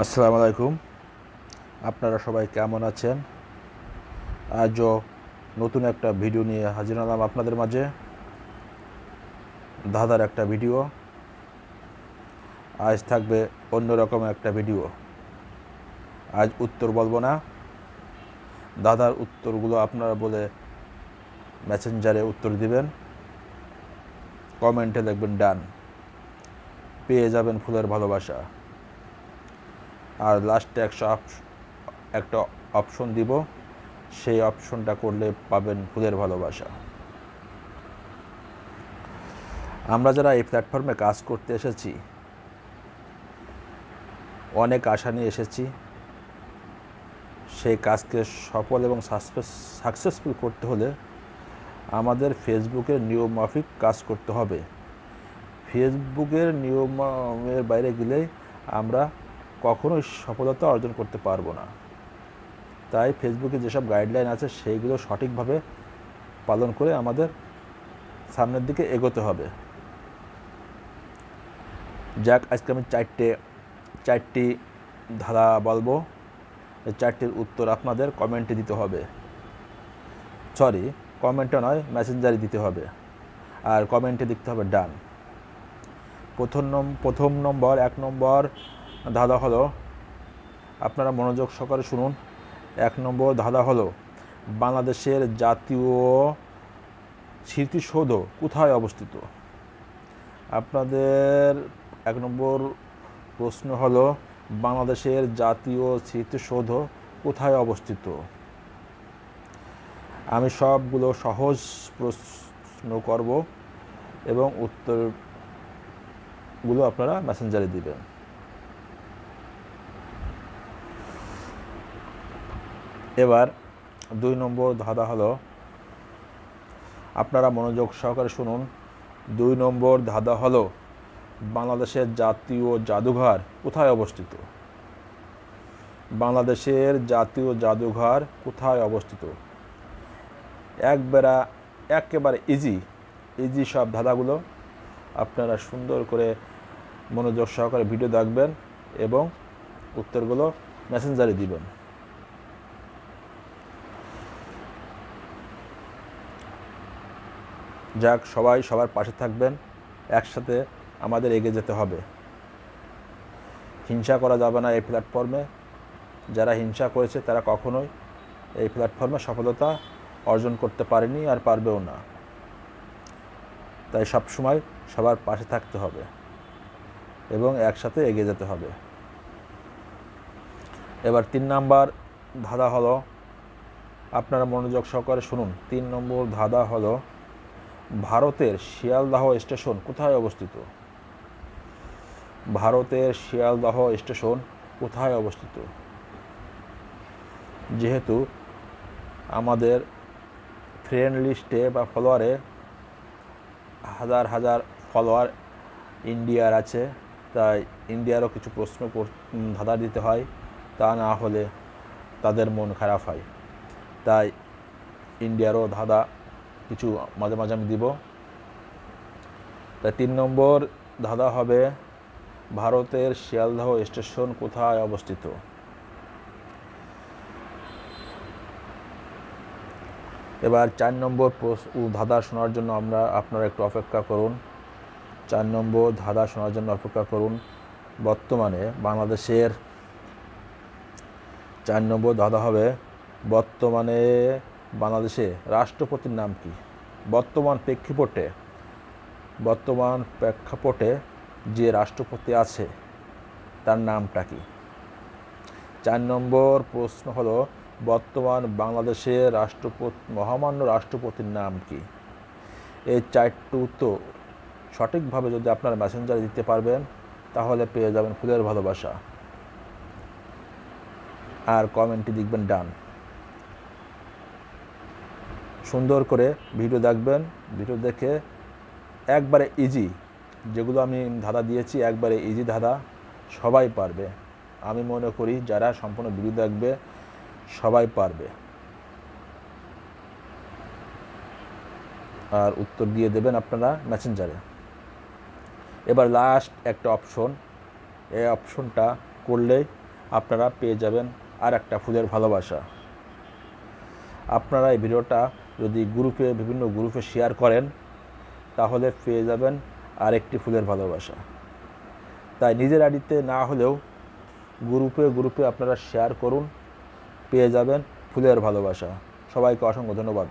আসসালামু আলাইকুম। আপনারা সবাই কেমন আছেন? আজও নতুন একটা ভিডিও নিয়ে হাজির হলাম আপনাদের মাঝে। ধাঁধার একটা ভিডিও। আজ থাকবে অন্যরকম একটা ভিডিও। আজ উত্তর বলবো না, ধাঁধার উত্তরগুলো আপনারা বলে মেসেঞ্জারে উত্তর দিবেন, কমেন্টে লিখবেন ডান, পেয়ে যাবেন ফুলের ভালোবাসা। আর লাস্টে একটা অপশন দিব, সেই অপশনটা করলে পাবেন ফুলের ভালোবাসা। আমরা যারা এই প্ল্যাটফর্মে কাজ করতে এসেছি, অনেক আশা নিয়ে এসেছি। সেই কাজকে সফল এবং সাকসেসফুল করতে হলে আমাদের ফেসবুকের নিয়ম মাফিক কাজ করতে হবে। ফেসবুকের নিয়মের বাইরে গেলেই আমরা কখনোই সফলতা অর্জন করতে পারবো না। তাই ফেসবুকে যেসব গাইডলাইন আছে সেইগুলো সঠিকভাবে পালন করে আমাদের সামনের দিকে এগোতে হবে। যাক, আজকে আমি চারটি ধারা বলবো। এই চারটির উত্তর আপনাদের কমেন্টে দিতে হবে। কমেন্টে নয়, মেসেঞ্জারে দিতে হবে। আর কমেন্টে লিখতে হবে ডান। প্রথম নম্বর 1 নম্বর ধাঁধা হলো, আপনারা মনোযোগ সহকারে শুনুন। 1 নম্বর ধাঁধা হলো, বাংলাদেশের জাতীয় স্মৃতিসৌধ কোথায় অবস্থিত? আপনাদের 1 নম্বর প্রশ্ন হলো, বাংলাদেশের জাতীয় স্মৃতিসৌধ কোথায় অবস্থিত? আমি সবগুলো সহজ প্রশ্ন করব এবং উত্তরগুলো আপনারা মেসেঞ্জারে দিবেন। এবার 2 নম্বর ধাঁধা হলো, আপনারা মনোযোগ সহকারে শুনুন। 2 নম্বর ধাঁধা হলো, বাংলাদেশের জাতীয় জাদুঘর কোথায় অবস্থিত? বাংলাদেশের জাতীয় জাদুঘর কোথায় অবস্থিত? একেবারে ইজি সব ধাঁধাগুলো আপনারা সুন্দর করে মনোযোগ সহকারে ভিডিও দেখবেন এবং উত্তরগুলো মেসেঞ্জারে দিবেন। যাক, সবাই সবার পাশে থাকবেন, একসাথে আমাদের এগিয়ে যেতে হবে। হিংসা করা যাবে না এই প্ল্যাটফর্মে। যারা হিংসা করেছে তারা কখনোই এই প্ল্যাটফর্মে সফলতা অর্জন করতে পারেনি আর পারবেও না। তাই সবসময় সবার পাশে থাকতে হবে এবং একসাথে এগিয়ে যেতে হবে। এবার 3 নম্বর ধাঁধা হলো, আপনারা মনোযোগ সহকারে শুনুন। 3 নম্বর ধাঁধা হলো, ভারতের শিয়ালদহ স্টেশন কোথায় অবস্থিত? ভারতের শিয়ালদহ স্টেশন কোথায় অবস্থিত? যেহেতু আমাদের ফ্রেন্ড লিস্টে বা ফলোয়ারে হাজার ফলোয়ার ইন্ডিয়ার আছে, তাই ইন্ডিয়ারও কিছু প্রশ্ন ধাঁধা দিতে হয়, তা না হলে তাদের মন খারাপ হয়। তাই ইন্ডিয়ারও ধাঁধা কিছু মাঝে মাঝে আমি দিব। তাই 3 নম্বর ধাঁধা হবে, ভারতের শিয়ালদহ স্টেশন কোথায় অবস্থিত? এবার 4 নম্বর ধাঁধা শোনার জন্য আপনারা একটু অপেক্ষা করুন। 4 নম্বর ধাঁধা শোনার জন্য অপেক্ষা করুন। বর্তমানে বাংলাদেশের 4 নম্বর ধাঁধা হবে, বর্তমানে বাংলাদেশে রাষ্ট্রপতির নাম কি? বর্তমান প্রেক্ষাপটে যে রাষ্ট্রপতি আছে তার নামটা কি? 4 নম্বর প্রশ্ন হলো, বর্তমান বাংলাদেশের মহামান্য রাষ্ট্রপতির নাম কি? এই 4টি উত্তর সঠিকভাবে যদি আপনারা মেসেঞ্জারে দিতে পারবেন তাহলে পেয়ে যাবেন ফুলের ভালোবাসা। আর কমেন্টে লিখবেন ডান। সুন্দর করে ভিডিও দেখবেন। ভিডিও দেখে একবারে ইজি, যেগুলো আমি ধাঁধা দিয়েছি একবারে ইজি ধাঁধা, সবাই পারবে। আমি মনে করি যারা সম্পূর্ণ ভিডিও দেখবে সবাই পারবে। আর উত্তর দিয়ে দেবেন আপনারা মেসেঞ্জারে। এবার লাস্ট একটা অপশন, এই অপশনটা করলেই আপনারা পেয়ে যাবেন আর একটা ফুলের ভালোবাসা। আপনারা এই ভিডিওটা যদি বিভিন্ন গ্রুপে শেয়ার করেন তাহলে পেয়ে যাবেন আর একটি ফুলের ভালোবাসা। তাই নিজের আইডিতে না হলেও গ্রুপে আপনারা শেয়ার করুন, পেয়ে যাবেন ফুলের ভালোবাসা। সবাইকে অসংখ্য ধন্যবাদ।